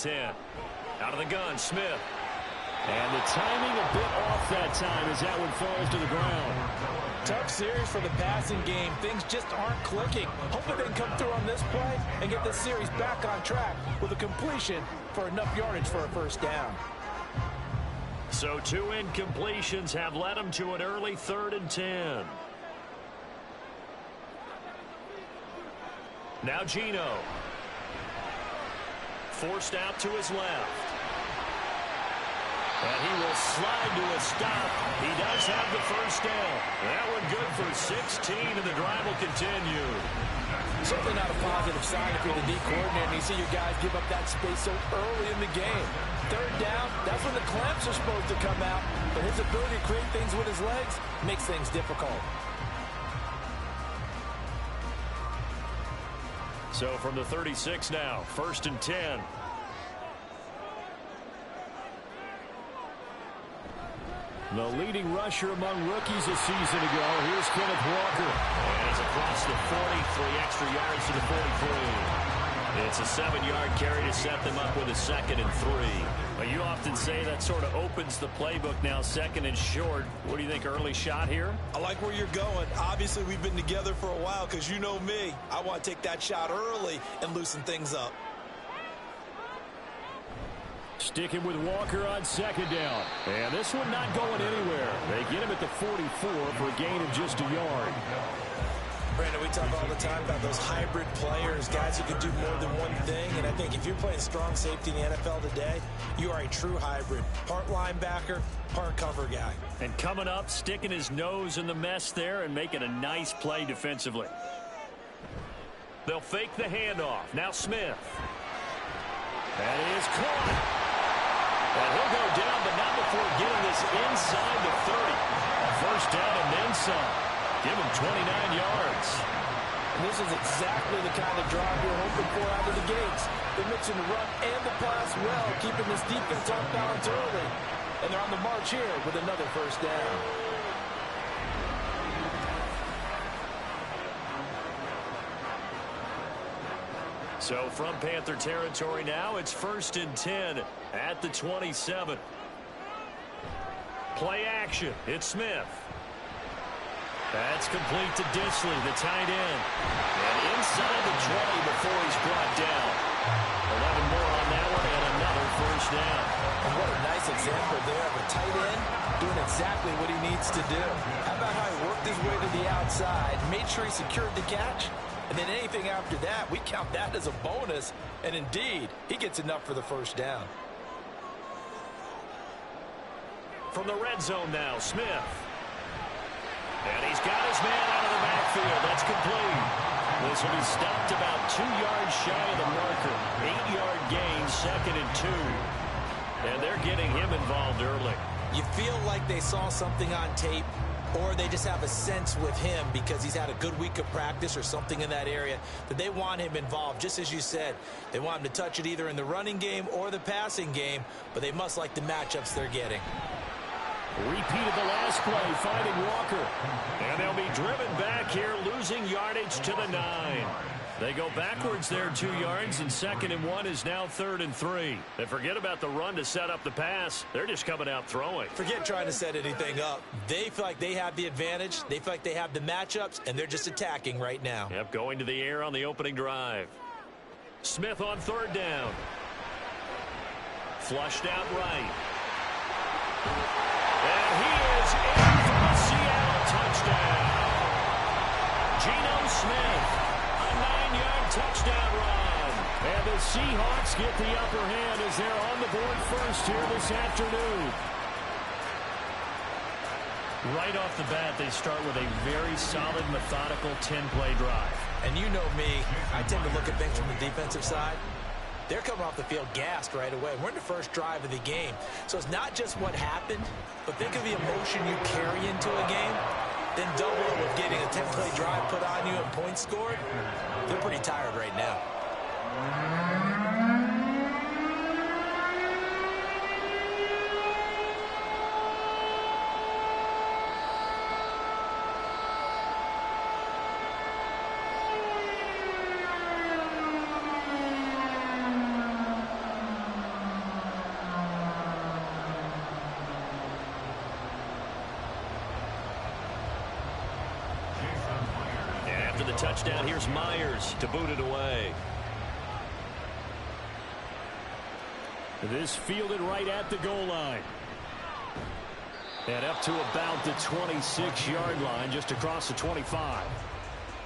10. Out of the gun, Smith. And the timing a bit off that time as that one falls to the ground. Tough series for the passing game. Things just aren't clicking. Hopefully they can come through on this play and get this series back on track with a completion for enough yardage for a first down. So 2 incompletions have led him to an early 3rd and 10. Now Geno. Forced out to his left. And he will slide to a stop. He does have the first down. That one good for 16, and the drive will continue. Certainly not a positive sign if you're the D coordinator and you see your guys give up that space so early in the game. 3rd down, that's when the clamps are supposed to come out. But his ability to create things with his legs makes things difficult. So from the 36 now, 1st and 10. The leading rusher among rookies a season ago. Here's Kenneth Walker. And it's across the 40, 3 extra yards to the 43. It's a 7-yard carry to set them up with a 2nd and 3. But you often say that sort of opens the playbook now, 2nd and short. What do you think, early shot here? I like where you're going. Obviously, we've been together for a while because you know me. I want to take that shot early and loosen things up. Sticking with Walker on 2nd down. And this one not going anywhere. They get him at the 44 for a gain of just a yard. Brandon, we talk all the time about those hybrid players, guys who can do more than one thing. And I think if you're playing strong safety in the NFL today, you are a true hybrid. Part linebacker, part cover guy. And coming up, sticking his nose in the mess there and making a nice play defensively. They'll fake the handoff. Now Smith. That is caught. And he'll go down, but not before getting this inside the 30. A first down and then some. Give him 29 yards. And this is exactly the kind of drive you're hoping for out of the gates. They're mixing the run and the pass well, keeping this defense off balance early. And they're on the march here with another first down. So from Panther territory now, it's 1st and 10 at the 27. Play action. It's Smith. That's complete to Disley, the tight end. And inside the 20 before he's brought down. 11 more on that one and another first down. And what a nice example there of a tight end doing exactly what he needs to do. How about how he worked his way to the outside, made sure he secured the catch, and then anything after that, we count that as a bonus. And indeed, he gets enough for the first down. From the red zone now, Smith. And he's got his man out of the backfield. That's complete. This will be stopped about 2 yards shy of the marker. 8-yard gain, 2nd and 2. And they're getting him involved early. You feel like they saw something on tape, or they just have a sense with him because he's had a good week of practice or something in that area that they want him involved. Just as you said, they want him to touch it either in the running game or the passing game, but they must like the matchups they're getting. Repeated the last play, finding Walker. And they'll be driven back here, losing yardage to the 9. They go backwards there 2 yards, and 2nd and 1 is now 3rd and 3. They forget about the run to set up the pass. They're just coming out throwing. Forget trying to set anything up. They feel like they have the advantage. They feel like they have the matchups, and they're just attacking right now. Yep, going to the air on the opening drive. Smith on 3rd down. Flushed out right. And he is in for the Seattle touchdown. Geno Smith, a 9-yard touchdown run. And the Seahawks get the upper hand as they're on the board first here this afternoon. Right off the bat, they start with a very solid, methodical 10-play drive. And you know me, I tend to look at things from the defensive side. They're coming off the field gassed right away. We're in the first drive of the game. So it's not just what happened, but think of the emotion you carry into a game. Then double it with getting a 10-play drive put on you and points scored. They're pretty tired right now. touchdown. Here's Myers to boot it away. This fielded right at the goal line. And up to about the 26-yard line, just across the 25.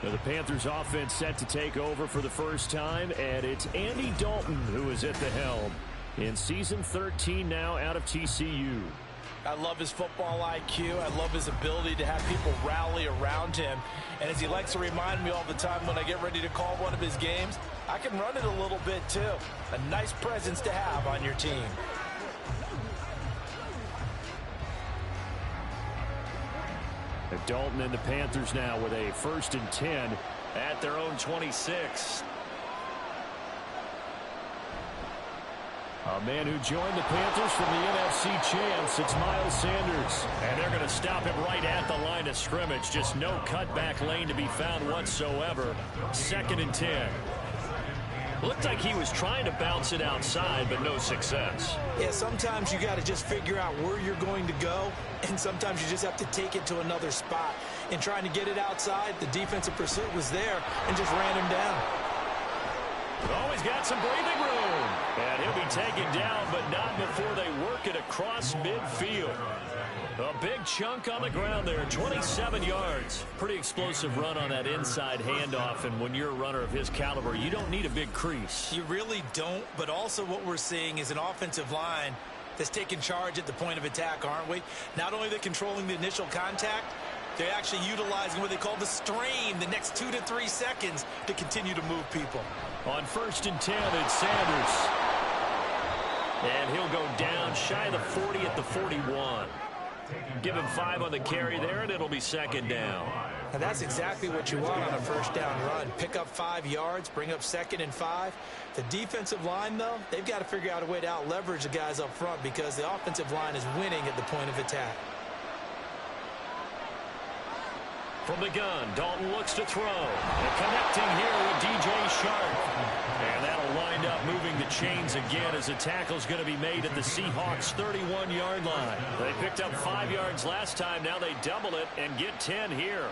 Now the Panthers offense set to take over for the first time, and it's Andy Dalton who is at the helm in season 13 now out of TCU. I love his football IQ. I love his ability to have people rally around him. And as he likes to remind me all the time when I get ready to call one of his games, I can run it a little bit too. A nice presence to have on your team. And Dalton and the Panthers now with a 1st and 10 at their own 26. A man who joined the Panthers from the NFC champs, it's Miles Sanders. And they're going to stop him right at the line of scrimmage. Just no cutback lane to be found whatsoever. 2nd and 10. Looked like he was trying to bounce it outside, but no success. Yeah, sometimes you got to just figure out where you're going to go, and sometimes you just have to take it to another spot. In trying to get it outside, the defensive pursuit was there and just ran him down. Oh, he's got some breathing room. And he'll be taken down, but not before they work it across midfield. A big chunk on the ground there, 27 yards. Pretty explosive run on that inside handoff, and when you're a runner of his caliber, you don't need a big crease. You really don't, but also what we're seeing is an offensive line that's taking charge at the point of attack, aren't we? Not only are they controlling the initial contact, they're actually utilizing what they call the strain the next 2 to 3 seconds to continue to move people. On 1st and 10, it's Sanders. And he'll go down shy of the 40 at the 41. Give him 5 on the carry there, and it'll be 2nd down. And that's exactly what you want on a 1st down run. Pick up 5 yards, bring up 2nd and 5. The defensive line, though, they've got to figure out a way to out-leverage the guys up front because the offensive line is winning at the point of attack. From the gun, Dalton looks to throw. And connecting here with DJ Shark. And that'll wind up moving the chains again as the tackle's going to be made at the Seahawks' 31-yard line. They picked up 5 yards last time. Now they double it and get 10 here.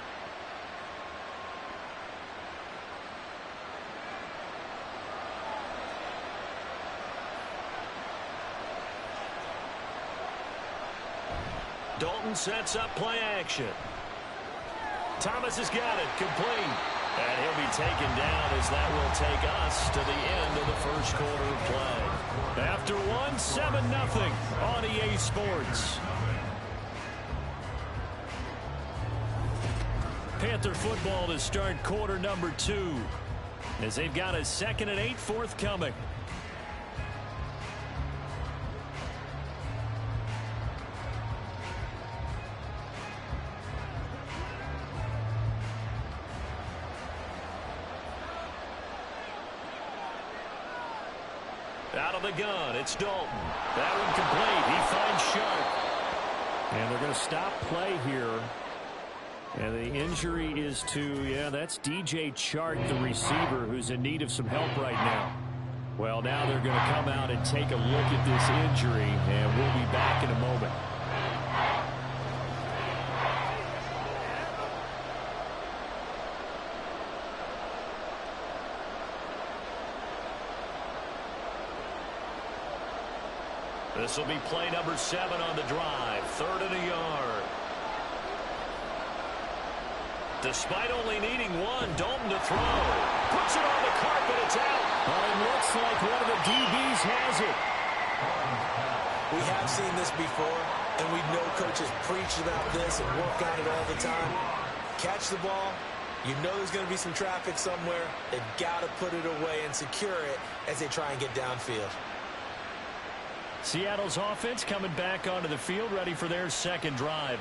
Dalton sets up play action. Thomas has got it, complete. And he'll be taken down as that will take us to the end of the first quarter of play. After one, 7-0 on EA Sports. Panther football to start quarter number 2 as they've got a 2nd and 8 forthcoming. Out of the gun, it's Dalton. That one complete. He finds Sharp. And they're going to stop play here. And the injury is to, that's DJ Chark, the receiver, who's in need of some help right now. Well, now they're going to come out and take a look at this injury, and we'll be back in a moment. This will be play number 7 on the drive. 3rd and a yard. Despite only needing 1, Dalton to throw. Puts it on the carpet. It's out. Well, it looks like one of the DBs has it. We have seen this before, and we know coaches preach about this and work on it all the time. Catch the ball. You know there's going to be some traffic somewhere. They've got to put it away and secure it as they try and get downfield. Seattle's offense coming back onto the field, ready for their 2nd drive.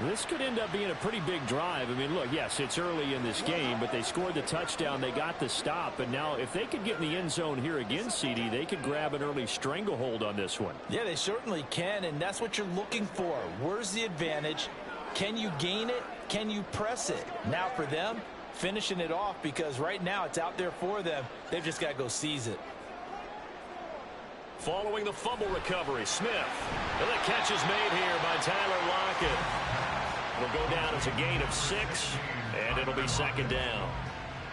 This could end up being a pretty big drive. I mean, look, yes, it's early in this game, but they scored the touchdown. They got the stop. And now if they could get in the end zone here again, CD, they could grab an early stranglehold on this one. Yeah, they certainly can, and that's what you're looking for. Where's the advantage? Can you gain it? Can you press it? Now for them, finishing it off because right now it's out there for them. They've just got to go seize it. Following the fumble recovery, Smith. And the catch is made here by Tyler Lockett. It'll go down as a gain of 6, and it'll be second down.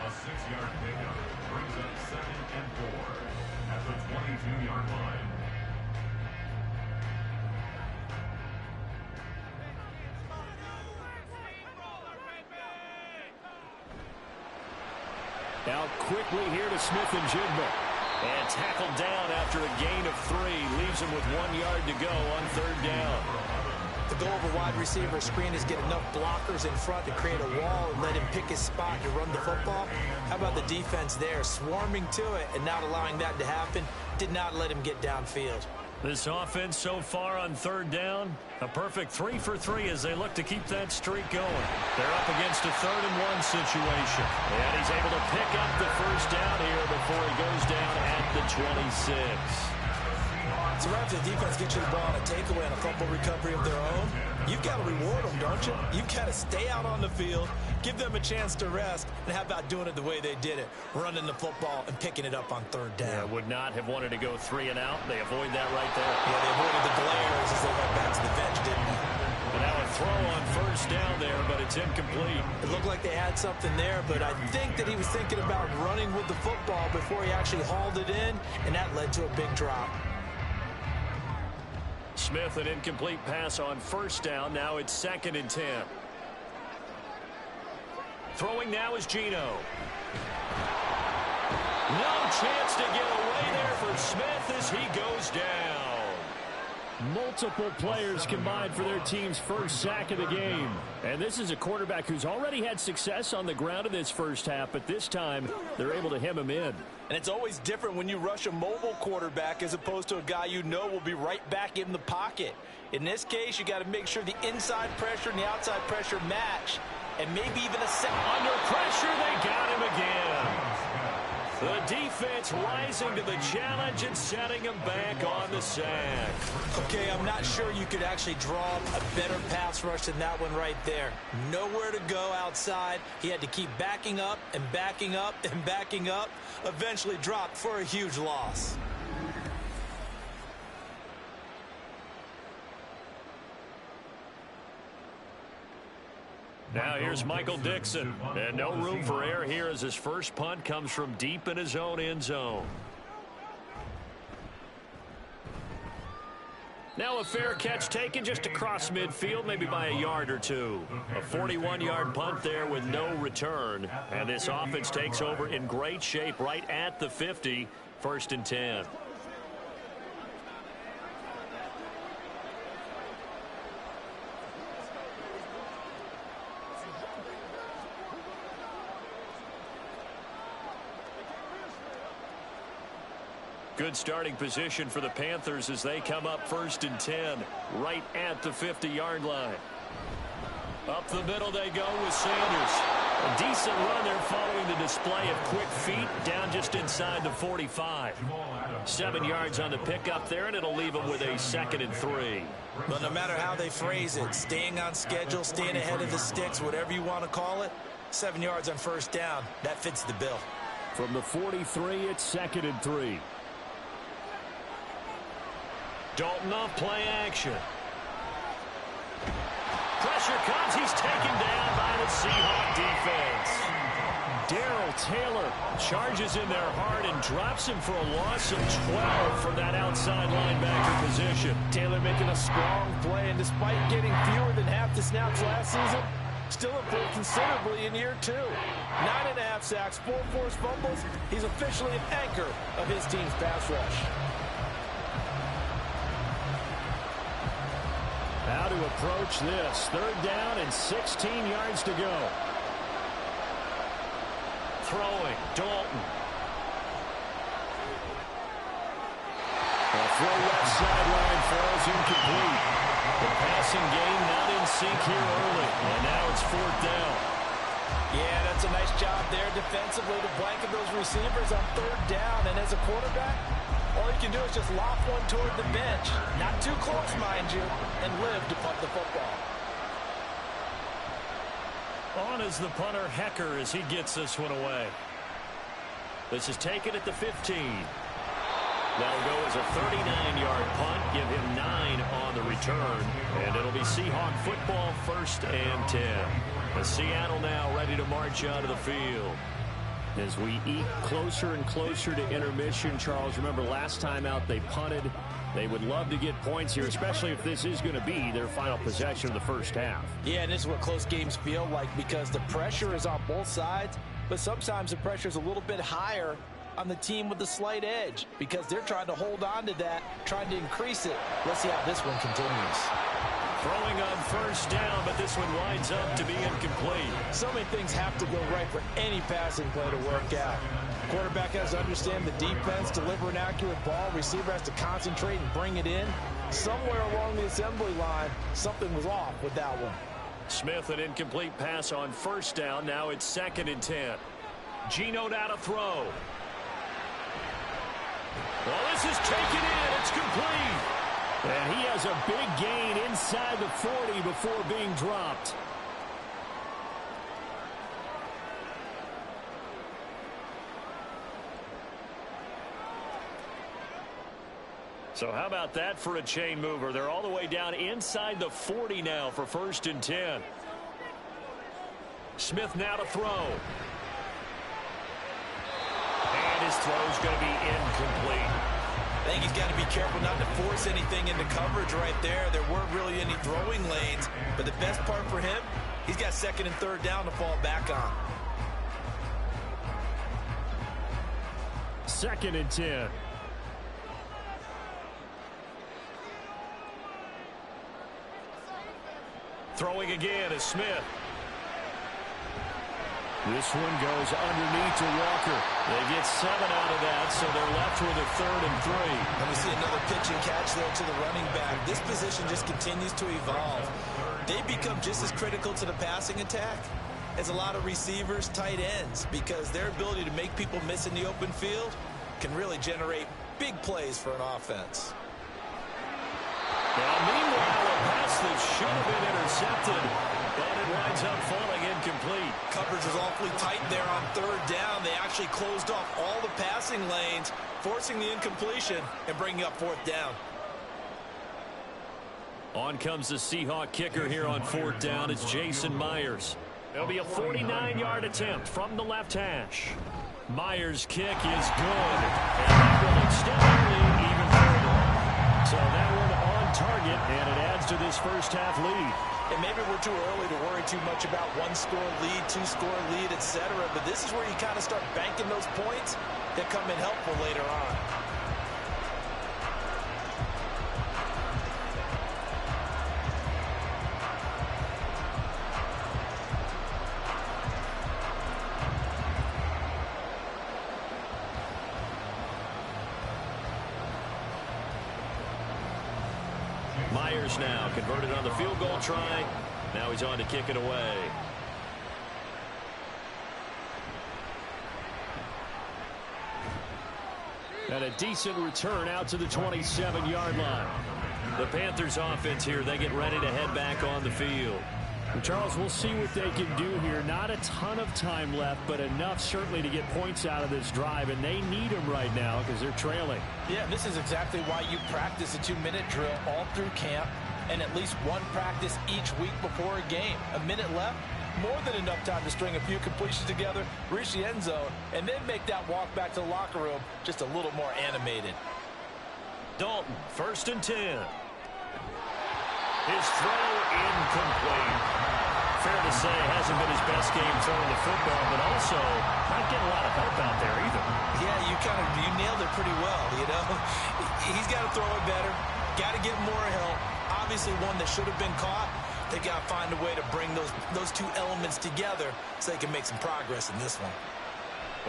A 6-yard pickup brings up 2nd and 4 at the 22-yard line. Now quickly here to Smith and Jigba. And tackled down after a gain of 3. Leaves him with 1 yard to go on 3rd down. The goal of a wide receiver screen is get enough blockers in front to create a wall and let him pick his spot to run the football. How about the defense there, swarming to it and not allowing that to happen? Did not let him get downfield. This offense so far on 3rd down, a perfect 3 for 3 as they look to keep that streak going. They're up against a 3rd and 1 situation. And he's able to pick up the 1st down here before he goes down at the 26. So right after the defense gets you the ball on a takeaway and a fumble recovery of their own, you've got to reward them, don't you? You've got to stay out on the field, give them a chance to rest, and how about doing it the way they did it, running the football and picking it up on 3rd down. Yeah, would not have wanted to go 3 and out. They avoid that right there. Yeah, they avoided the glares as they went back to the bench, didn't they? And now a throw on 1st down there, but it's incomplete. It looked like they had something there, but I think that he was thinking about running with the football before he actually hauled it in, and that led to a big drop. Smith, an incomplete pass on 1st down. Now it's 2nd and 10. Throwing now is Geno. No chance to get away there for Smith as he goes down. Multiple players combined for their team's 1st sack of the game. And this is a quarterback who's already had success on the ground in this 1st half, but this time they're able to hem him in. And it's always different when you rush a mobile quarterback as opposed to a guy you know will be right back in the pocket. In this case, you got to make sure the inside pressure and the outside pressure match, and maybe even a set. Under pressure, they got him again. The defense rising to the challenge and setting him back on the sack. Okay, I'm not sure you could actually draw a better pass rush than that one right there. Nowhere to go outside. He had to keep backing up and backing up and backing up. Eventually dropped for a huge loss. Now here's Michael Dixon. And no room for error here as his first punt comes from deep in his own end zone. Now a fair catch taken just across midfield, maybe by a yard or 2. A 41-yard punt there with no return. And this offense takes over in great shape right at the 50, 1st and 10. Good starting position for the Panthers as they come up 1st and 10, right at the 50-yard line. Up the middle they go with Sanders. A decent run there following the display of quick feet down just inside the 45. 7 yards on the pickup there, and it'll leave them with a 2nd and 3. But no matter how they phrase it, staying on schedule, staying ahead of the sticks, whatever you want to call it, 7 yards on 1st down, that fits the bill. From the 43, it's 2nd and 3. Dalton off play action. Pressure comes. He's taken down by the Seahawks defense. Darrell Taylor charges in there hard and drops him for a loss of 12 from that outside linebacker position. Taylor making a strong play, and despite getting fewer than half the snaps last season, still improved considerably in year 2. 9.5 sacks, 4 forced fumbles. He's officially an anchor of his team's pass rush. How to approach this. 3rd down and 16 yards to go. Throwing, Dalton. A throw left sideline falls incomplete. The passing game not in sync here early. And now it's 4th down. Yeah, that's a nice job there defensively to blanket those receivers on 3rd down. And as a quarterback, all you can do is just loft one toward the bench. Not too close, mind you, and live to punt the football. On is the punter, Hecker, as he gets this one away. This is taken at the 15. That'll go as a 39-yard punt. Give him 9 on the return. And it'll be Seahawk football, 1st and 10. As Seattle now ready to march out of the field. As we eke closer and closer to intermission, Charles, remember last time out they punted. They would love to get points here, especially if this is going to be their final possession of the first half. Yeah, and this is what close games feel like because the pressure is on both sides, but sometimes the pressure is a little bit higher on the team with the slight edge because they're trying to hold on to that, trying to increase it. Let's see how this one continues. Throwing on 1st down, but this one winds up to be incomplete. So many things have to go right for any passing play to work out. Quarterback has to understand the defense, deliver an accurate ball. Receiver has to concentrate and bring it in. Somewhere along the assembly line, something was off with that one. Smith, an incomplete pass on 1st down. Now it's 2nd and 10. Geno now to throw. Well, this is taken in. It's complete. And he has a big gain inside the 40 before being dropped. So how about that for a chain mover? They're all the way down inside the 40 now for 1st and 10. Smith now to throw. And his throw's going to be incomplete. I think he's got to be careful not to force anything into coverage right there. There weren't really any throwing lanes, but the best part for him, he's got 2nd and 3rd down to fall back on. 2nd and 10. Throwing again is Smith. This one goes underneath to Walker. They get 7 out of that, so they're left with a 3rd and 3. And we see another pitch and catch there to the running back. This position just continues to evolve. They become just as critical to the passing attack as a lot of receivers, tight ends, because their ability to make people miss in the open field can really generate big plays for an offense. Now, meanwhile, a pass that should have been intercepted, but it winds up falling incomplete. Coverage was awfully tight there on 3rd down. They actually closed off all the passing lanes, forcing the incompletion and bringing up 4th down. On comes the Seahawk kicker here on 4th down. It's Jason Myers. It'll be a 49-yard attempt from the left hash. Myers' kick is good, and that will extend the lead even further. So that one on target, and it adds to this first half lead. And maybe we're too early to worry too much about 1-score lead, 2-score lead, etc. But this is where you kind of start banking those points that come in helpful later on. Myers now converted on the field goal try. Now he's on to kick it away. And a decent return out to the 27-yard line. The Panthers offense here, they get ready to head back on the field. Charles, we'll see what they can do here. Not a ton of time left, but enough certainly to get points out of this drive, and they need them right now because they're trailing. Yeah, this is exactly why you practice a 2-minute drill all through camp and at least one practice each week before a game. A minute left, more than enough time to string a few completions together, reach the end zone, and then make that walk back to the locker room just a little more animated. Dalton, 1st and 10. His throw incomplete. Fair to say, hasn't been his best game throwing the football, but also not getting a lot of help out there either. Yeah, you nailed it pretty well, you know. He's got to throw it better, got to get more help. Obviously one that should have been caught. They got to find a way to bring those two elements together so they can make some progress in this one.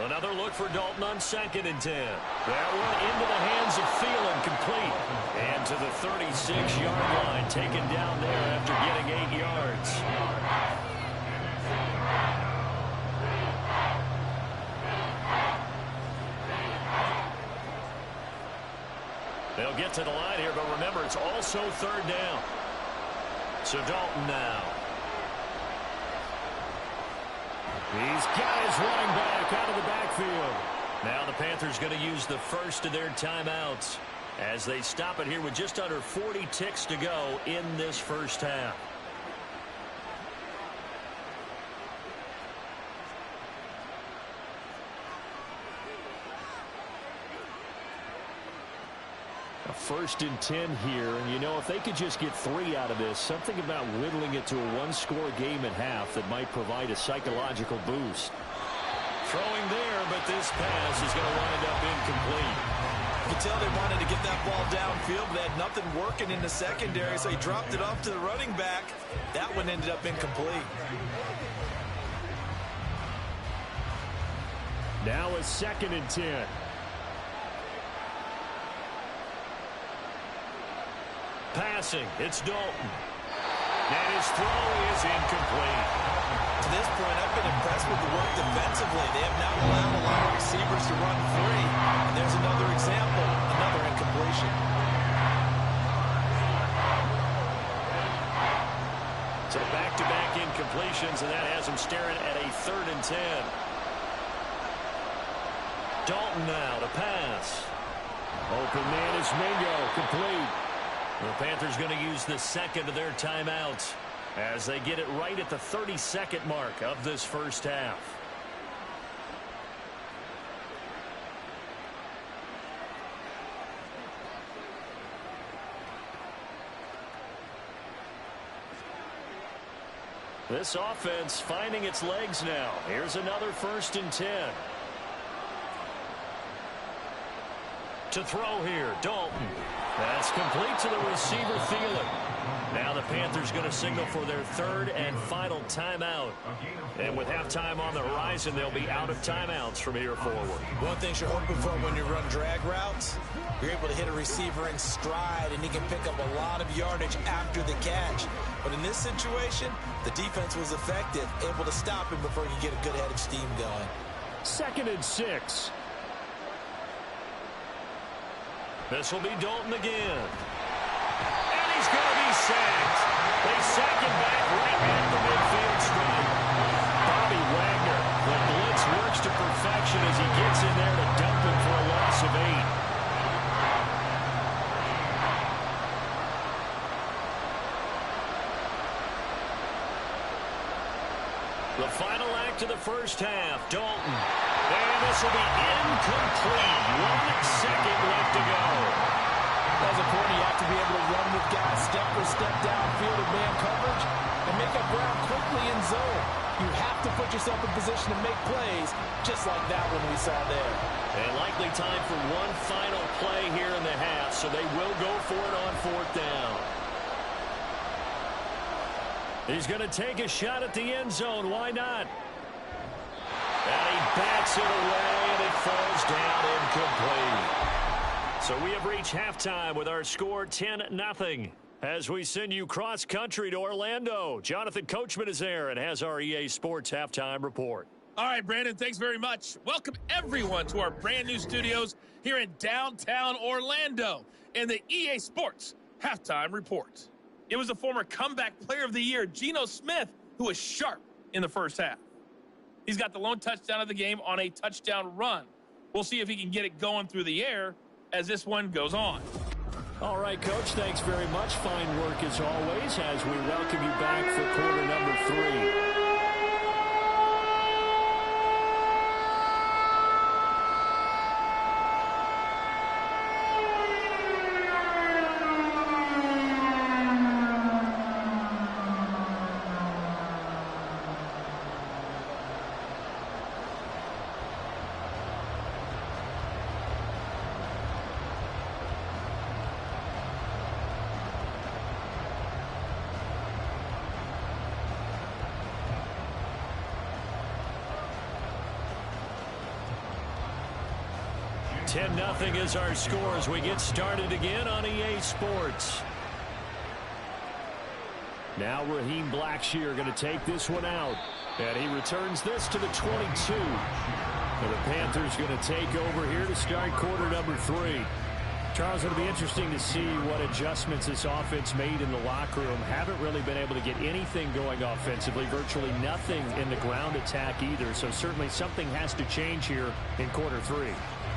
Another look for Dalton on 2nd and 10. That one into the hands of Thielen, complete. And to the 36-yard line, taken down there after getting 8 yards. They'll get to the line here, but remember, it's also 3rd down. So Dalton now. He's got his running back out of the backfield. Now the Panthers going to use the first of their timeouts as they stop it here with just under 40 ticks to go in this first half. A 1st and 10 here, and you know, if they could just get 3 out of this, something about whittling it to a one-score game at half that might provide a psychological boost. Throwing there, but this pass is going to wind up incomplete. You can tell they wanted to get that ball downfield, but they had nothing working in the secondary, so he dropped it off to the running back. That one ended up incomplete. Now a 2nd and 10. Passing, it's Dalton. And his throw is incomplete. To this point, I've been impressed with the work defensively. They have not allowed a lot of receivers to run free. And there's another example, another incompletion. So back-to-back incompletions, and that has him staring at a 3rd and 10. Dalton now to pass. Open man is Mingo, complete. The Panthers going to use the second of their timeouts as they get it right at the 32nd mark of this first half. This offense finding its legs now. Here's another 1st and 10. To throw here, Dalton. That's complete to the receiver, Thielen. Now the Panthers going to signal for their 3rd and final timeout. And with halftime on the horizon, they'll be out of timeouts from here forward. One thing you're hoping for when you run drag routes, you're able to hit a receiver in stride, and he can pick up a lot of yardage after the catch. But in this situation, the defense was effective, able to stop him before he could get a good head of steam going. 2nd and 6. This will be Dalton again. And he's going to be sacked. They sack him back right at the midfield stripe. Bobby Wagner, the blitz works to perfection as he gets in there to dump him for a loss of 8. The final act of the first half, Dalton. And this will be incomplete. 1 second left to go. As a corner, you have to be able to run with guys step for step downfield in man coverage and make up ground quickly in zone. You have to put yourself in position to make plays, just like that one we saw there. And likely time for one final play here in the half, so they will go for it on 4th down. He's going to take a shot at the end zone. Why not? And he bats it away, and it falls down incomplete. So we have reached halftime with our score 10-0 as we send you cross-country to Orlando. Jonathan Coachman is there and has our EA Sports halftime report. All right, Brandon, thanks very much. Welcome, everyone, to our brand-new studios here in downtown Orlando in the EA Sports halftime report. It was the former comeback player of the year, Geno Smith, who was sharp in the first half. He's got the lone touchdown of the game on a touchdown run. We'll see if he can get it going through the air as this one goes on. All right, Coach, thanks very much. Fine work as always as we welcome you back for quarter number 3. Nothing is our score as we get started again on EA Sports. Now Raheem Blackshear going to take this one out. And he returns this to the 22. And the Panthers going to take over here to start quarter number 3. Charles, it'll be interesting to see what adjustments this offense made in the locker room. Haven't really been able to get anything going offensively, virtually nothing in the ground attack either. So certainly something has to change here in quarter 3.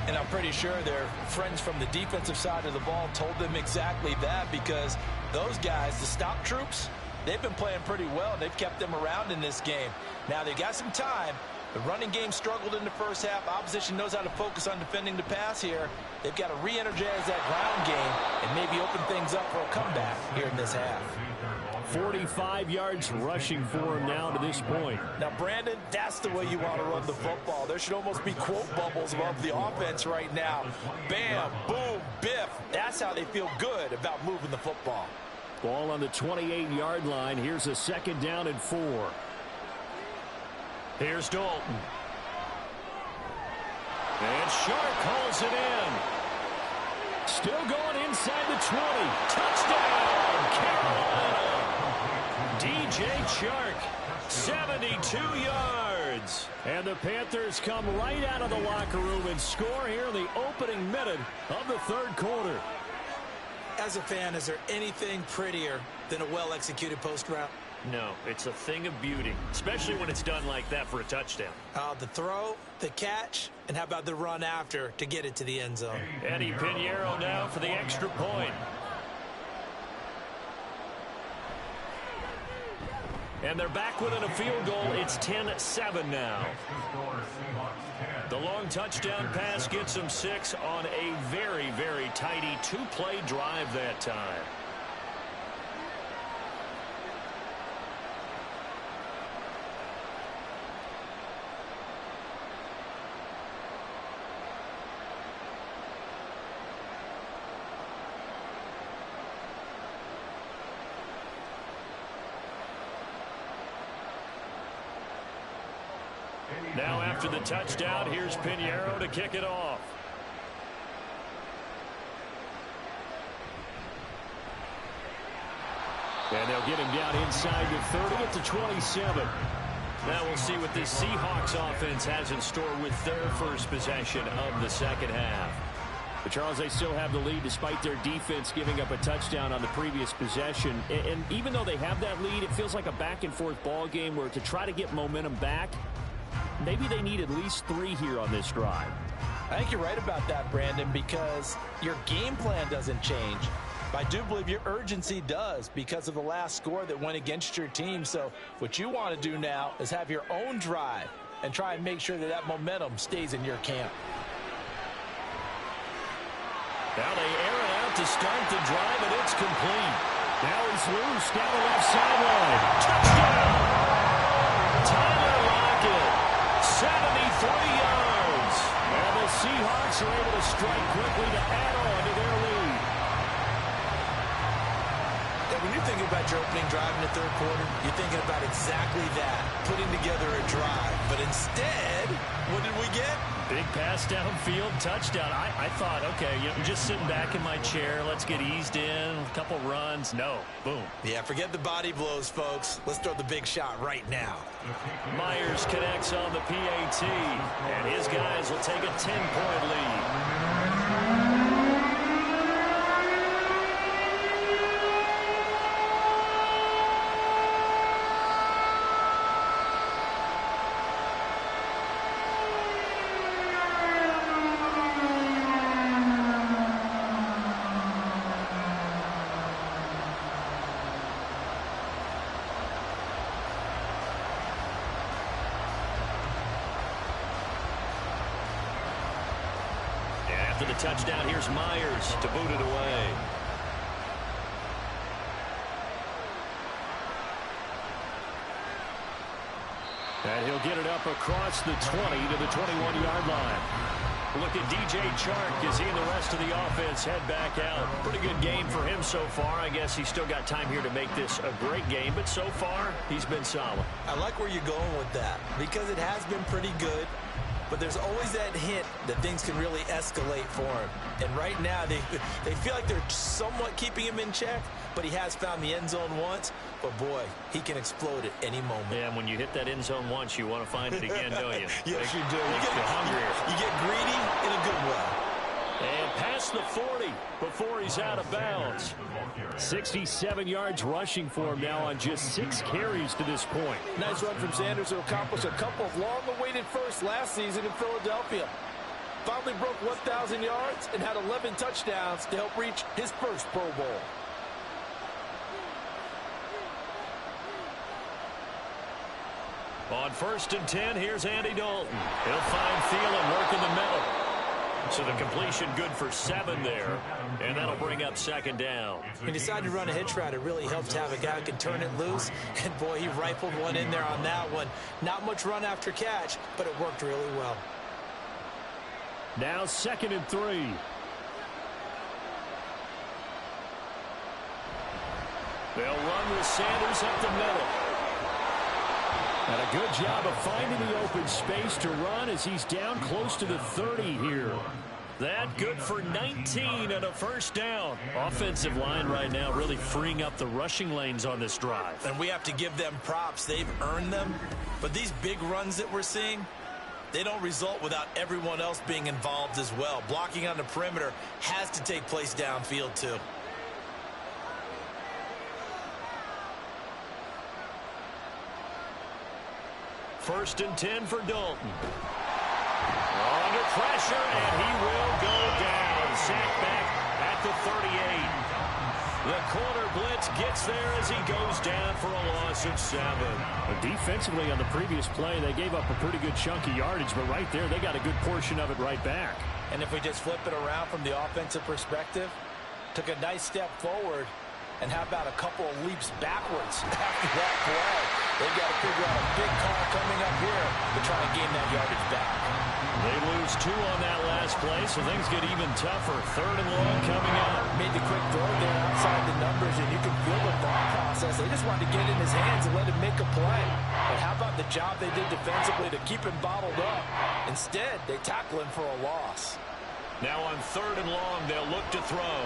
And I'm pretty sure their friends from the defensive side of the ball told them exactly that, because those guys, the stop troops, they've been playing pretty well. They've kept them around in this game. Now they've got some time. The running game struggled in the first half. Opposition knows how to focus on defending the pass here. They've got to re-energize that ground game and maybe open things up for a comeback here in this half. 45 yards rushing for him now to this point. Now, Brandon, that's the way you want to run the football. There should almost be quote bubbles above the offense right now. Bam, boom, biff. That's how they feel good about moving the football. Ball on the 28-yard line. Here's a 2nd down and 4. Here's Dalton. And Shark hauls it in. Still going inside the 20. Touchdown, Carolina. DJ Chark, 72 yards. And the Panthers come right out of the locker room and score here in the opening minute of the 3rd quarter. As a fan, is there anything prettier than a well-executed post route? No, it's a thing of beauty, especially when it's done like that for a touchdown. The throw, the catch, and how about the run after to get it to the end zone? Eddie Pinheiro now for the extra point. And they're back within a field goal. It's 10-7 now. The long touchdown pass gets them 6 on a very, very tidy 2-play drive that time. Now after the touchdown, here's Pinheiro to kick it off. And they'll get him down inside the 30 at the 27. Now we'll see what this Seahawks offense has in store with their first possession of the second half. But Charles, they still have the lead despite their defense giving up a touchdown on the previous possession. And even though they have that lead, it feels like a back-and-forth ball game where to try to get momentum back, maybe they need at least 3 here on this drive. I think you're right about that, Brandon, because your game plan doesn't change. But I do believe your urgency does because of the last score that went against your team. So what you want to do now is have your own drive and try and make sure that that momentum stays in your camp. Now they air it out to start the drive, and it's complete. Now he's loose down the left sideline. Touchdown! Tyler Lockett, 73 yards. And the Seahawks are able to strike quickly to add on to their lead. Yeah, when you're thinking about your opening drive in the 3rd quarter, you're thinking about exactly that, putting together a drive. But instead, what did we get? Big pass downfield, touchdown. I thought, okay, I'm just sitting back in my chair. Let's get eased in, a couple runs. No, boom. Yeah, forget the body blows, folks. Let's throw the big shot right now. Myers connects on the PAT, and his guys will take a 10-point lead. After the touchdown, here's Myers to boot it away. And he'll get it up across the 20 to the 21-yard line. Look at DJ Chark as he and the rest of the offense head back out. Pretty good game for him so far. I guess he's still got time here to make this a great game, but so far, he's been solid. I like where you're going with that because it has been pretty good. But there's always that hint that things can really escalate for him. And right now, they feel like they're somewhat keeping him in check, but he has found the end zone once. But, boy, he can explode at any moment. Yeah, and when you hit that end zone once, you want to find it again, don't you? Yes, you do. You get hungrier. You get greedy in a good way. And past the 40 before he's out of bounds. 67 yards rushing for him now on just 6 carries to this point. Nice run from Sanders to accomplish a couple of long-awaited firsts last season in Philadelphia. Finally broke 1,000 yards and had 11 touchdowns to help reach his first Pro Bowl. On 1st and 10, here's Andy Dalton. He'll find Thielen working the middle. So the completion good for 7 there. And that'll bring up 2nd down. He decided to run a hitch route. It really helps to have a guy who can turn it loose. And, boy, he rifled one in there on that one. Not much run after catch, but it worked really well. Now 2nd and 3. They'll run with Sanders up the middle. And a good job of finding the open space to run as he's down close to the 30 here. That good for 19 and a 1st down. Offensive line right now really freeing up the rushing lanes on this drive. And we have to give them props. They've earned them. But these big runs that we're seeing, they don't result without everyone else being involved as well. Blocking on the perimeter has to take place downfield too. First and 10 for Dalton. Under pressure, and he will go down. Sacked back at the 38. The corner blitz gets there as he goes down for a loss of 7. Defensively on the previous play, they gave up a pretty good chunk of yardage, but right there, they got a good portion of it right back. And if we just flip it around from the offensive perspective, took a nice step forward, and how about a couple of leaps backwards after that play? They've got to figure out a big call coming up here to try and gain that yardage back. They lose 2 on that last play, so things get even tougher. 3rd and long coming up. Made the quick throw there outside the numbers, and you can feel the thought process. They just wanted to get in his hands and let him make a play. But how about the job they did defensively to keep him bottled up? Instead, they tackle him for a loss. Now on 3rd and long, they'll look to throw.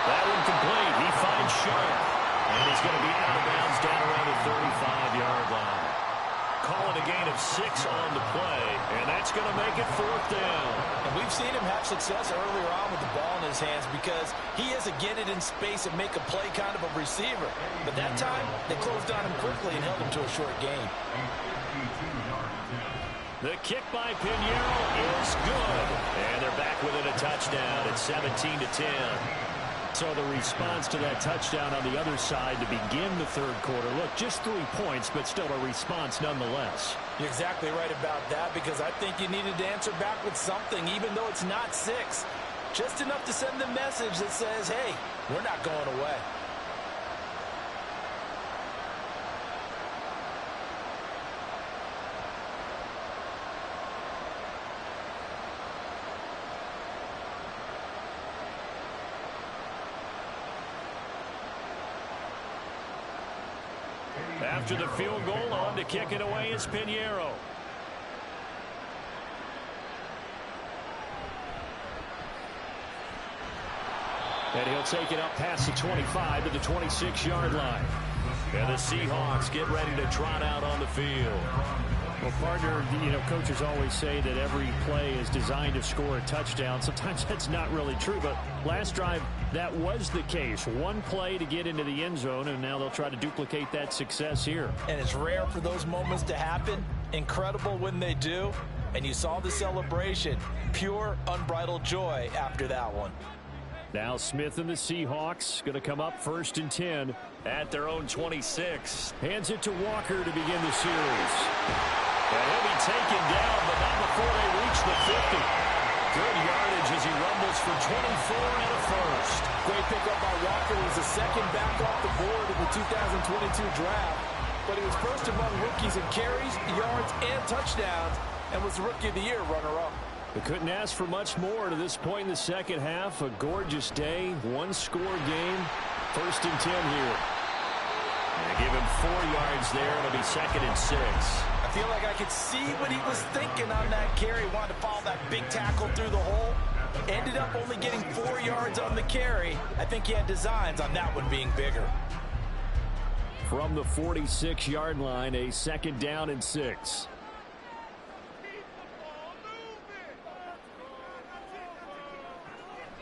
That one complete. He finds Sharp. And he's going to be out of bounds down around the 35-yard line. Call it a gain of 6 on the play, and that's going to make it 4th down. And we've seen him have success earlier on with the ball in his hands because he has a get it in space and make a play kind of a receiver. But that time, they closed on him quickly and held him to a short gain. The kick by Pinheiro is good. And they're back within a touchdown at 17-10. So the response to that touchdown on the other side to begin the 3rd quarter. Look, just 3 points, but still a response nonetheless. You're exactly right about that because I think you needed to answer back with something, even though it's not 6. Just enough to send the message that says, hey, we're not going away. After the field goal, on to kick it away is Pinheiro. And he'll take it up past the 25 to the 26-yard line. And the Seahawks get ready to trot out on the field. Well, partner, coaches always say that every play is designed to score a touchdown. Sometimes that's not really true, but last drive, that was the case. One play to get into the end zone, and now they'll try to duplicate that success here. And it's rare for those moments to happen. Incredible when they do. And you saw the celebration. Pure, unbridled joy after that one. Now Smith and the Seahawks going to come up 1st and 10 at their own 26. Hands it to Walker to begin the series. And he'll be taken down, but not before they reach the 50. Good yardage as he rumbles for 24 and a 1st. Great pickup by Walker. He was the 2nd back off the board in the 2022 draft. But he was first among rookies in carries, yards, and touchdowns, and was the Rookie of the Year runner-up. They couldn't ask for much more to this point in the second half. A gorgeous day, 1-score game. 1st and 10 here. And give him 4 yards there. It'll be 2nd and 6. I feel like I could see what he was thinking on that carry. Wanted to follow that big tackle through the hole. Ended up only getting 4 yards on the carry. I think he had designs on that one being bigger. From the 46-yard line, a 2nd down and 6.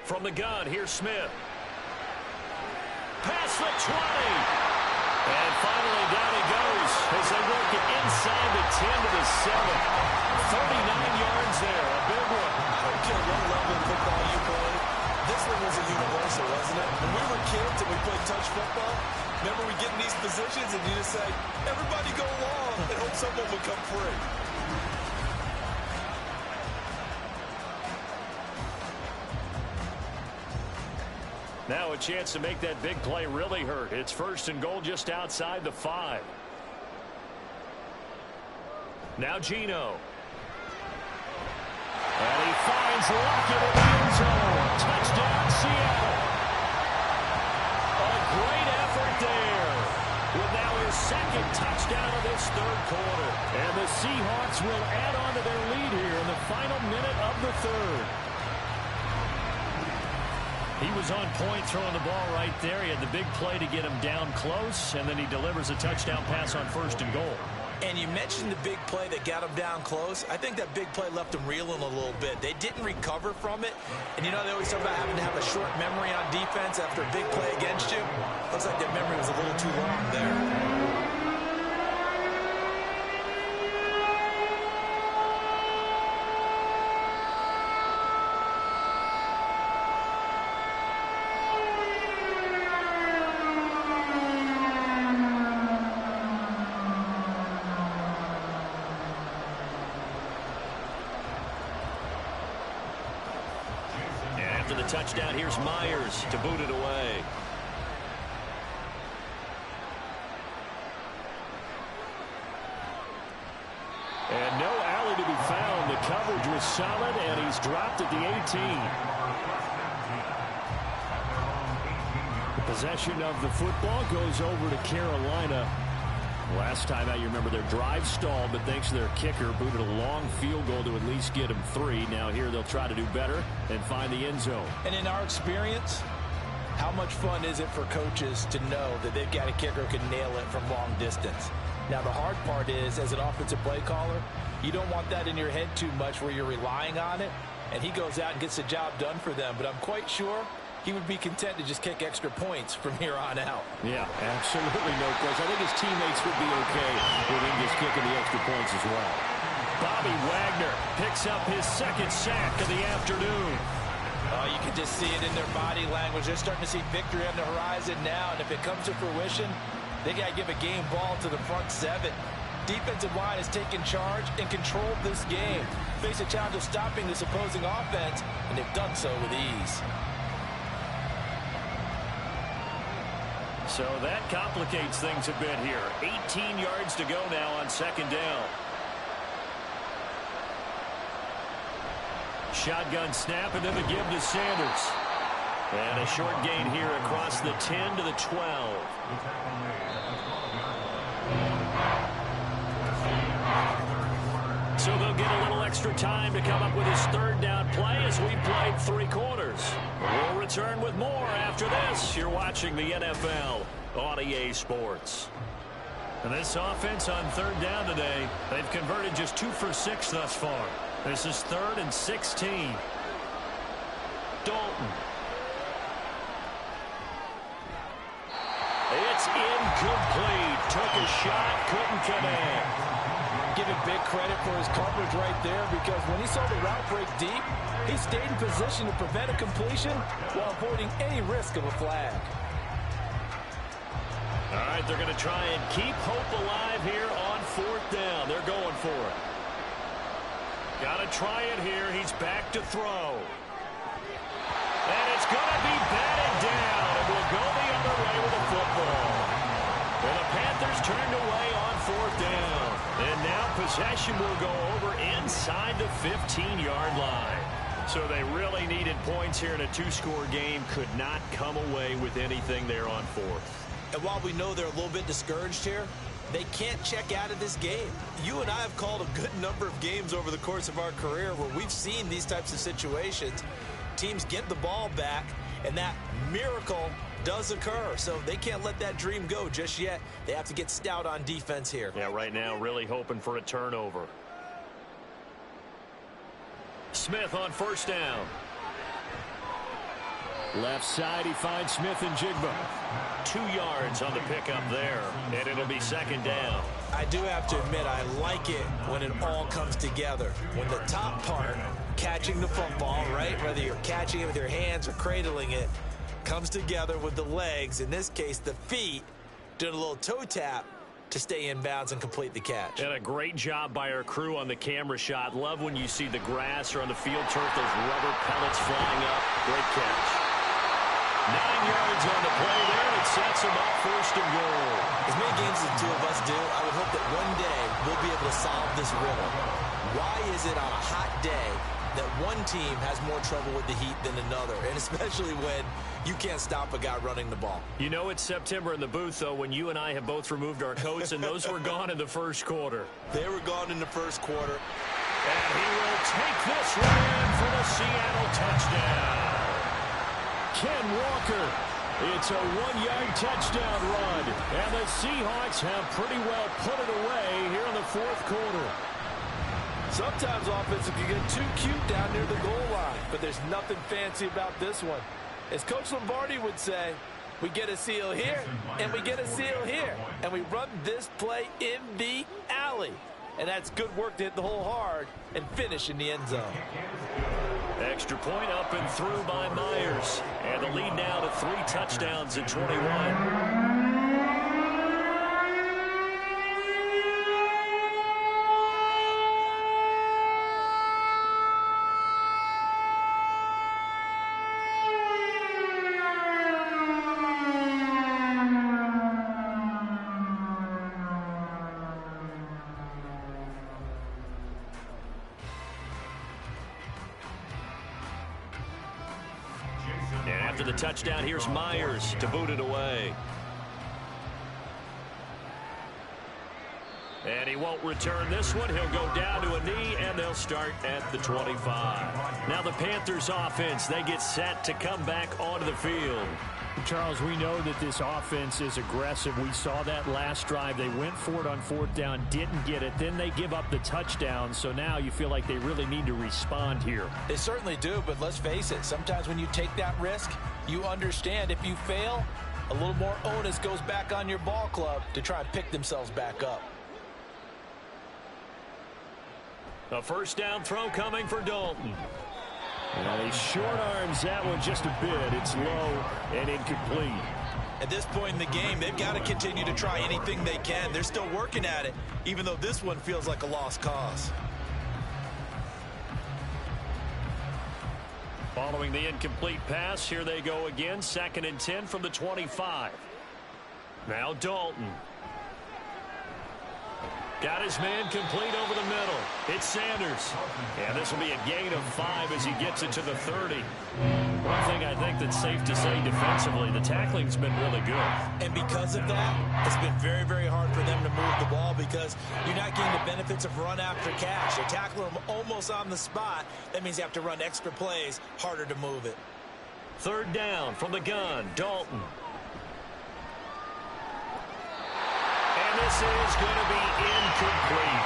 From the gun, here's Smith. Past the 20. And finally down he goes as they work it inside the 10 to the 7. 39 yards there, a big one. I don't care what level of football you played. This one was a universal, wasn't it? When we were kids and we played touch football, remember we get in these positions and you just say, everybody go along and hope someone will come free. Now a chance to make that big play really hurt. It's 1st and goal just outside the 5. Now Geno. And he finds Lockett in the end zone. Touchdown, Seattle. A great effort there. With now his 2nd touchdown of this 3rd quarter. And the Seahawks will add on to their lead here in the final minute of the 3rd. He was on point throwing the ball right there. He had the big play to get him down close, and then he delivers a touchdown pass on 1st and goal. And you mentioned the big play that got him down close. I think that big play left him reeling a little bit. They didn't recover from it. And you know, they always talk about having to have a short memory on defense after a big play against you. Looks like that memory was a little too long there. Touchdown, here's Myers to boot it away. And no alley to be found. The coverage was solid, and he's dropped at the 18. The possession of the football goes over to Carolina. Last time out, you remember their drive stalled, but thanks to their kicker, booted a long field goal to at least get them 3. Now here they'll try to do better and find the end zone. And in our experience, how much fun is it for coaches to know that they've got a kicker who can nail it from long distance? Now the hard part is, as an offensive play caller, you don't want that in your head too much where you're relying on it, and he goes out and gets the job done for them. But I'm quite sure he would be content to just kick extra points from here on out. Yeah, absolutely no question. I think his teammates would be okay with him just kicking the extra points as well. Bobby Wagner picks up his 2nd sack of the afternoon. Oh, you can just see it in their body language. They're starting to see victory on the horizon now, and if it comes to fruition, they got to give a game ball to the front 7. Defensive line has taken charge and controlled this game. Face a challenge of stopping this opposing offense, and they've done so with ease. So that complicates things a bit here. 18 yards to go now on 2nd down. Shotgun snap and then the give to Sanders. And a short gain here across the 10 to the 12. So they'll get a little extra time to come up with his 3rd down play as we played 3 quarters. We'll return with more after this. You're watching the NFL on EA Sports. And this offense on 3rd down today, they've converted just 2 for 6 thus far. This is 3rd and 16. Dalton. It's incomplete. Took a shot, couldn't connect. Giving big credit for his coverage right there, because when he saw the route break deep, he stayed in position to prevent a completion while avoiding any risk of a flag. All right, they're going to try and keep hope alive here on 4th down. They're going for it. Got to try it here. He's back to throw. And it's going to be batted down, and we'll go the other way with the football. And the Panthers turned away on 4th down. And now possession will go over inside the 15-yard line. So they really needed points here in a 2-score game. Could not come away with anything there on 4th. And while we know they're a little bit discouraged here, they can't check out of this game. You and I have called a good number of games over the course of our career where we've seen these types of situations. Teams get the ball back, and that miracle does occur. So they can't let that dream go just yet. They have to get stout on defense here. Yeah, right now really hoping for a turnover. Smith on 1st down. Left side, he finds Smith and Jigba. 2 yards on the pickup there, and it'll be second down. I do have to admit, I like it when it all comes together. When the top part, catching the football, right, whether you're catching it with your hands or cradling it, comes together with the legs, in this case the feet, doing a little toe tap to stay in bounds and complete the catch. And a great job by our crew on the camera shot. Love when you see the grass or on the field turf, those rubber pellets flying up. Great catch. 9 yards on the play there, and it sets them up 1st and goal. As many games as the two of us do, I would hope that one day we'll be able to solve this riddle. Why is it on a hot day that one team has more trouble with the heat than another, and especially when you can't stop a guy running the ball? You know it's September in the booth, though, when you and I have both removed our coats, and those were gone in the first quarter. They were gone in the first quarter. And he will take this one in for the Seattle touchdown. Ken Walker. It's a 1-yard touchdown run. And the Seahawks have pretty well put it away here in the 4th quarter. Sometimes offense can get too cute down near the goal line, but there's nothing fancy about this one. As Coach Lombardi would say, we get a seal here, and we get a seal here, and we run this play in the alley. And that's good work to hit the hole hard and finish in the end zone. Extra point up and through by Myers. And the lead now to 3 touchdowns at 21. And after the touchdown, here's Myers to boot it away. And he won't return this one. He'll go down to a knee, and they'll start at the 25. Now the Panthers offense, they get set to come back onto the field. Charles, we know that this offense is aggressive. We saw that last drive. They went for it on 4th down, didn't get it. Then they give up the touchdown. So now you feel like they really need to respond here. They certainly do, but let's face it. Sometimes when you take that risk, you understand if you fail, a little more onus goes back on your ball club to try and pick themselves back up. A 1st down throw coming for Dalton. And he short arms that one just a bit. It's low and incomplete. At this point in the game, they've got to continue to try anything they can. They're still working at it, even though this one feels like a lost cause. Following the incomplete pass, here they go again. 2nd and 10 from the 25. Now Dalton. Got his man complete over the middle. It's Sanders. And this will be a gain of 5 as he gets it to the 30. One thing I think that's safe to say defensively, the tackling's been really good. And because of that, it's been very, very hard for them to move the ball because you're not getting the benefits of run after catch. You're tackling them almost on the spot. That means you have to run extra plays, harder to move it. 3rd down from the gun, Dalton. And this is going to be incomplete.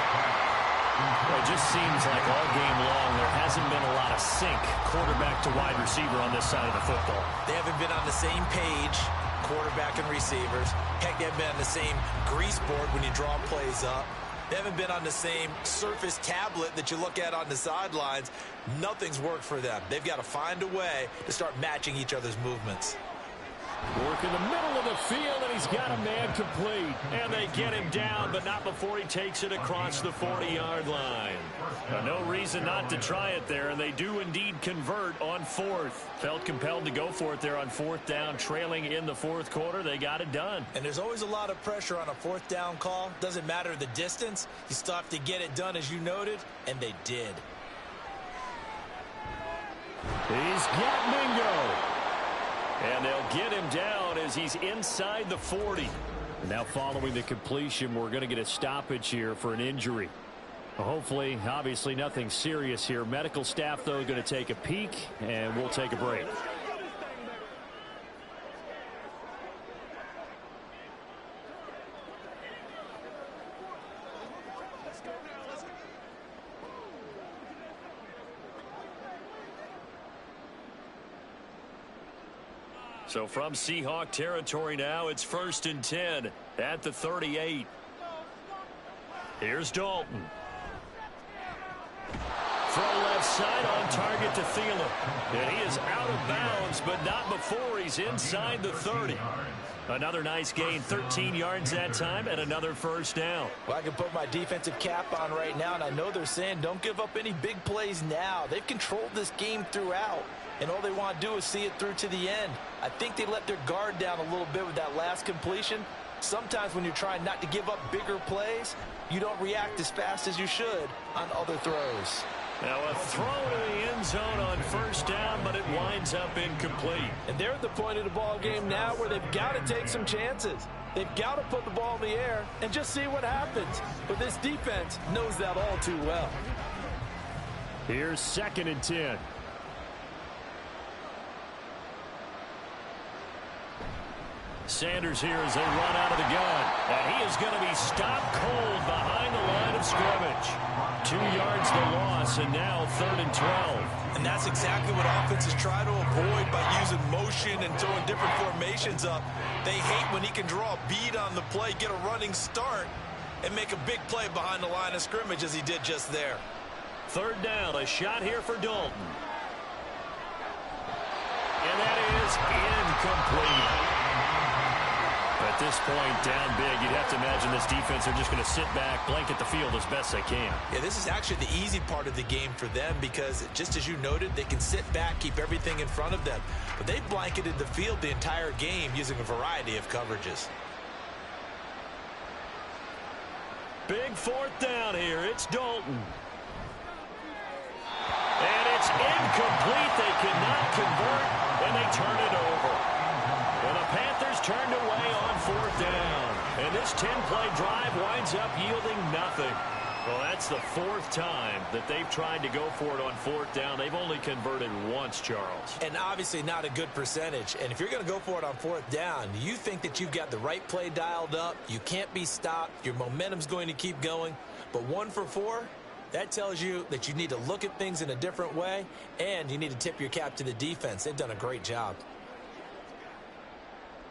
It just seems like all game long there hasn't been a lot of sync quarterback to wide receiver on this side of the football. They haven't been on the same page, quarterback and receivers. Heck, they haven't been on the same grease board when you draw plays up. They haven't been on the same surface tablet that you look at on the sidelines. Nothing's worked for them. They've got to find a way to start matching each other's movements. Work in the middle of the field, and he's got a man complete. And they get him down, but not before he takes it across the 40-yard line. No reason not to try it there, and they do indeed convert on 4th. Felt compelled to go for it there on 4th down, trailing in the 4th quarter. They got it done. And there's always a lot of pressure on a 4th down call. Doesn't matter the distance. You still have to get it done, as you noted, and they did. He's got Mingo. And they'll get him down as he's inside the 40. Now following the completion, we're going to get a stoppage here for an injury. Hopefully, obviously nothing serious here. Medical staff, though, going to take a peek, and we'll take a break. So from Seahawk territory now, it's 1st and 10 at the 38. Here's Dalton. Throw left side on target to Thielen. And he is out of bounds, but not before he's inside the 30. Another nice gain, 13 yards that time, and another first down. Well, I can put my defensive cap on right now, and I know they're saying don't give up any big plays now. They've controlled this game throughout, and all they want to do is see it through to the end. I think they let their guard down a little bit with that last completion. Sometimes when you're trying not to give up bigger plays, you don't react as fast as you should on other throws. Now a throw to the end zone on first down, but it winds up incomplete. And they're at the point of the ball game now where they've got to take some chances. They've got to put the ball in the air and just see what happens. But this defense knows that all too well. Here's 2nd and 10. Sanders here as they run out of the gun. And he is going to be stopped cold behind the line of scrimmage. 2 yards the loss, and now 3rd and 12. And that's exactly what offenses try to avoid by using motion and throwing different formations up. They hate when he can draw a bead on the play, get a running start, and make a big play behind the line of scrimmage as he did just there. 3rd down, a shot here for Dalton. And that is incomplete. At this point, down big, you'd have to imagine this defense are just going to sit back, blanket the field as best they can. Yeah, this is actually the easy part of the game for them because, just as you noted, they can sit back, keep everything in front of them. But they've blanketed the field the entire game using a variety of coverages. Big 4th down here. It's Dalton. And it's incomplete. They cannot convert, and they turn it over. And the Panthers turned away on 4th down. And this 10-play drive winds up yielding nothing. Well, that's the 4th time that they've tried to go for it on 4th down. They've only converted once, Charles. And obviously not a good percentage. And if you're going to go for it on 4th down, you think that you've got the right play dialed up. You can't be stopped. Your momentum's going to keep going. But 1 for 4, that tells you that you need to look at things in a different way, and you need to tip your cap to the defense. They've done a great job.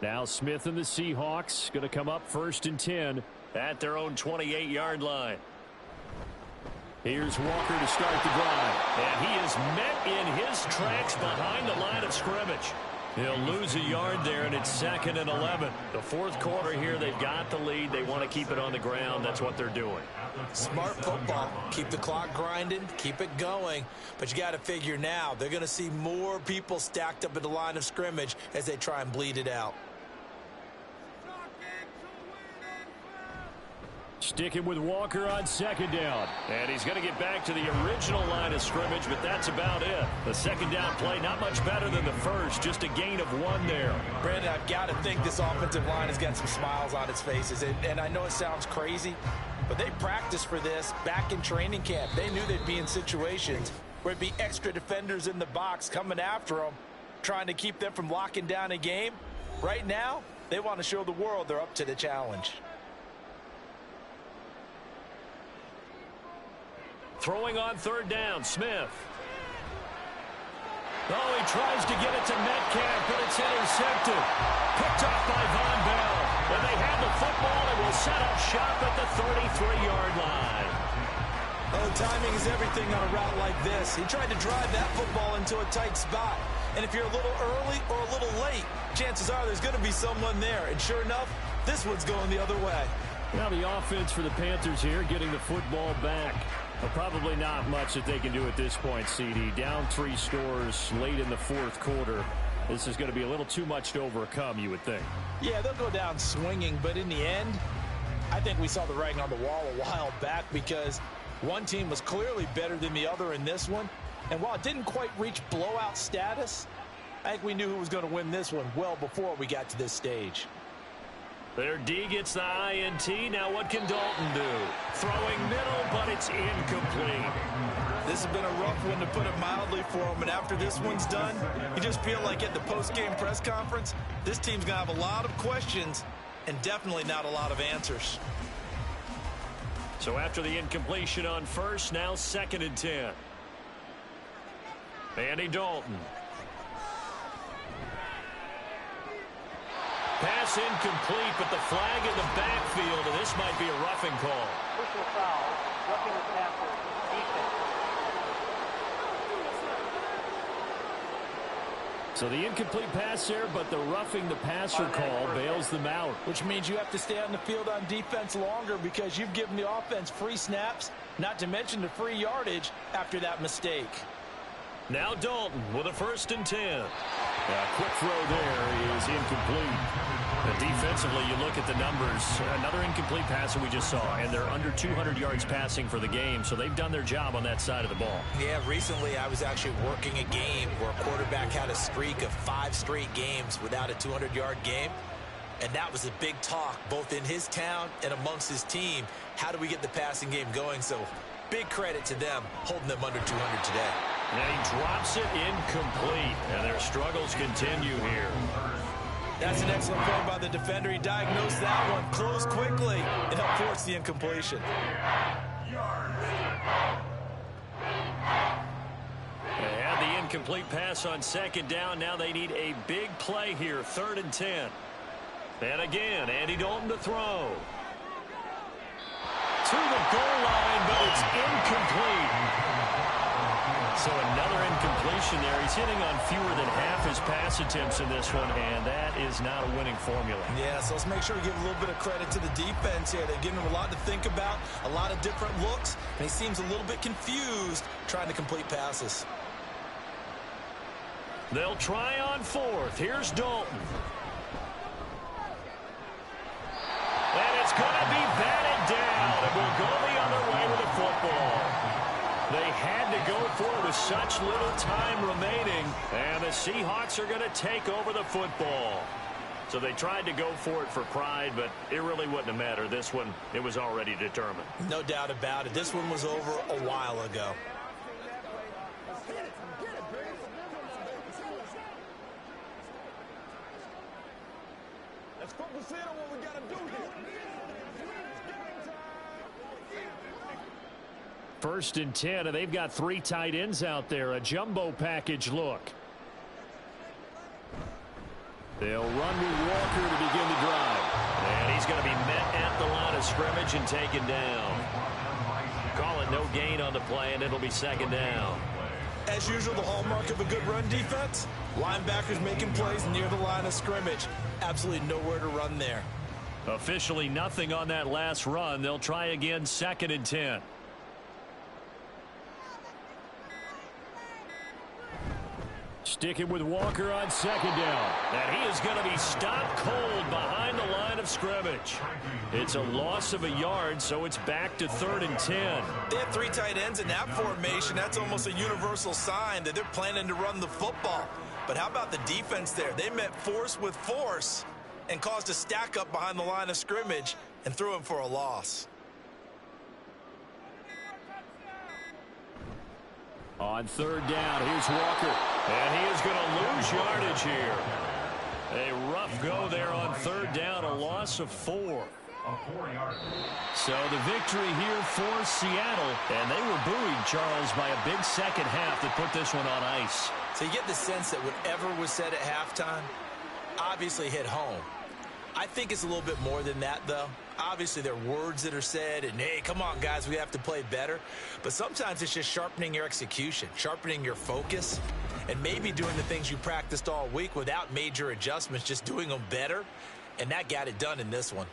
Now Smith and the Seahawks going to come up 1st and 10 at their own 28-yard line. Here's Walker to start the drive. And he is met in his tracks behind the line of scrimmage. He'll lose a yard there, and it's 2nd and 11. The 4th quarter here, they've got the lead. They want to keep it on the ground. That's what they're doing. Smart football. Keep the clock grinding. Keep it going. But you got to figure now, they're going to see more people stacked up at the line of scrimmage as they try and bleed it out. Sticking with Walker on 2nd down. And he's going to get back to the original line of scrimmage, but that's about it. The 2nd down play, not much better than the first, just a gain of 1 there. Brandon, I've got to think this offensive line has got some smiles on its faces. And I know it sounds crazy, but they practiced for this back in training camp. They knew they'd be in situations where it'd be extra defenders in the box coming after them, trying to keep them from locking down a game. Right now, they want to show the world they're up to the challenge. Throwing on 3rd down, Smith. Oh, he tries to get it to Metcalf, but it's intercepted. Picked off by Von Bell. And they have the football and will set up shop at the 33-yard line. Oh, timing is everything on a route like this. He tried to drive that football into a tight spot. And if you're a little early or a little late, chances are there's going to be someone there. And sure enough, this one's going the other way. Now the offense for the Panthers here getting the football back. Well, probably not much that they can do at this point, CD. Down 3 scores late in the 4th quarter. This is going to be a little too much to overcome, you would think. Yeah, they'll go down swinging, but in the end, I think we saw the writing on the wall a while back because one team was clearly better than the other in this one. And while it didn't quite reach blowout status, I think we knew who was going to win this one well before we got to this stage. Their D gets the INT. Now what can Dalton do? Throwing middle, but it's incomplete. This has been a rough one, to put it mildly, for him. And after this one's done, you just feel like at the post-game press conference, this team's going to have a lot of questions and definitely not a lot of answers. So after the incompletion on 1st, now 2nd and 10. Andy Dalton. Pass incomplete, but the flag in the backfield, and this might be a roughing call. Personal foul, roughing the passer, defense. So the incomplete pass there, but the roughing the passer call bails them out. Which means you have to stay on the field on defense longer because you've given the offense free snaps, not to mention the free yardage after that mistake. Now Dalton with a 1st and 10. A quick throw there is incomplete. Defensively, you look at the numbers. Another incomplete pass that we just saw, and they're under 200 yards passing for the game, so they've done their job on that side of the ball. Yeah, recently I was actually working a game where a quarterback had a streak of 5 straight games without a 200-yard game, and that was a big talk both in his town and amongst his team. How do we get the passing game going? So big credit to them holding them under 200 today. And he drops it incomplete, and their struggles continue here. That's an excellent play by the defender. He diagnosed that one, closed quickly, and helped force the incompletion. They had the incomplete pass on 2nd down. Now they need a big play here, 3rd and 10. And again, Andy Dalton to throw. To the goal line, but it's incomplete. So another incompletion there. He's hitting on fewer than half his pass attempts in this one, and that is not a winning formula. Yeah, so let's make sure we give a little bit of credit to the defense here. They've given him a lot to think about, a lot of different looks, and he seems a little bit confused trying to complete passes. They'll try on 4th. Here's Dalton. And it's going to be batted down, and we'll go the other way with the football. They had to go for it with such little time remaining, and the Seahawks are going to take over the football. So they tried to go for it for pride, but it really wouldn't have mattered. This one, it was already determined. No doubt about it. This one was over a while ago. Let's focus in on what we got to do here. 1st and 10, and they've got 3 tight ends out there. A jumbo package look. They'll run with Walker to begin the drive. And he's going to be met at the line of scrimmage and taken down. Call it no gain on the play, and it'll be 2nd down. As usual, the hallmark of a good run defense, linebackers making plays near the line of scrimmage. Absolutely nowhere to run there. Officially nothing on that last run. They'll try again, 2nd and 10. Sticking with Walker on 2nd down. And he is going to be stopped cold behind the line of scrimmage. It's a loss of a yard, so it's back to 3rd and 10. They have 3 tight ends in that formation. That's almost a universal sign that they're planning to run the football. But how about the defense there? They met force with force and caused a stack up behind the line of scrimmage and threw him for a loss. On 3rd down, here's Walker. And he is going to lose yardage here. A rough go there on 3rd down, a loss of 4. So the victory here for Seattle. And they were buoyed, Charles, by a big second half that put this one on ice. So you get the sense that whatever was said at halftime obviously hit home. I think it's a little bit more than that, though. Obviously, there are words that are said, and, hey, come on, guys, we have to play better. But sometimes it's just sharpening your execution, sharpening your focus, and maybe doing the things you practiced all week without major adjustments, just doing them better. And that got it done in this one.